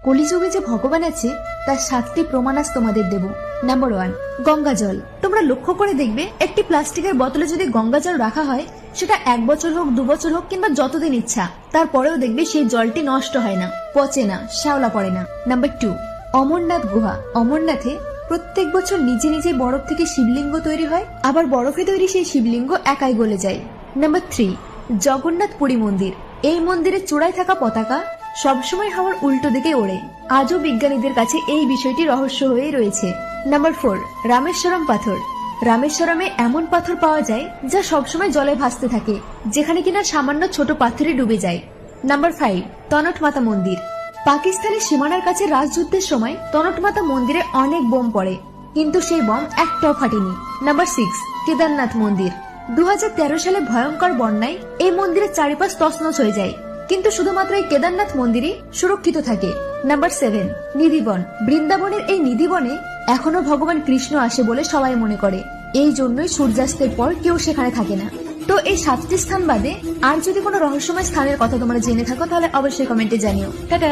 কলিযুগে যে ভগবান আছে তার 7টি প্রমাণ আজ তোমাদের দেব। নাম্বার 1, গঙ্গা জল। তোমরা লক্ষ্য করে দেখবে একটি প্লাস্টিকের বোতলে যদি গঙ্গা জল রাখা হয়, সেটা 1 বছর হোক 2 বছর হোক কিংবা যতদিন ইচ্ছা, তারপরেও দেখবে সেই জলটি নষ্ট হয় না, পচে না, শ্যাওলা পড়ে না। নাম্বার 2, অমরনাথ গুহা। অমরনাথে প্রত্যেক বছর নিজে নিজে বরফ থেকে শিবলিঙ্গ তৈরি হয়, আবার বরফে তৈরি সেই শিবলিঙ্গ একাই গলে যায়। নাম্বার 3, জগন্নাথ পুরী মন্দির। এই মন্দিরের চূড়ায় থাকা পতাকা সবসময় হাওয়ার উল্টো দিকে ওড়ে। আজও বিজ্ঞানীদের কাছে এই বিষয়টি রহস্য হয়েই রয়েছে। নাম্বার 4, রামেশ্বরম পাথর। রামেশ্বরমে এমন পাথর পাওয়া যায় যা সবসময় জলে ভাসতে থাকে, যেখানে কিনা সামান্য ছোট পাথরে ডুবে যায়। নাম্বার 5, তনট মাতা মন্দির। পাকিস্তানের সীমানার কাছে রাজযুদ্ধের সময় তনট মাতা মন্দিরে অনেক বোম পড়ে, কিন্তু সেই বোম একটাও ফাটেনি। নাম্বার 6, কেদারনাথ মন্দির। 2013 সালে ভয়ঙ্কর বন্যায় এই মন্দিরের চারিপাশ তছনছ হয়ে যায়, কিন্তু শুধুমাত্র এই কেদারনাথ মন্দিরই সুরক্ষিত থাকে। নাম্বার 7, নিধিবন। বৃন্দাবনের এই নিধিবনে এখনো ভগবান কৃষ্ণ আসে বলে সবাই মনে করে, এই জন্যই সূর্যাস্তের পর কেউ সেখানে থাকে না। তো এই 7টি স্থান বাদে আর যদি কোনো রহস্যময় স্থানের কথা তোমরা জেনে থাকো, তাহলে অবশ্যই কমেন্টে জানিও। টাটা।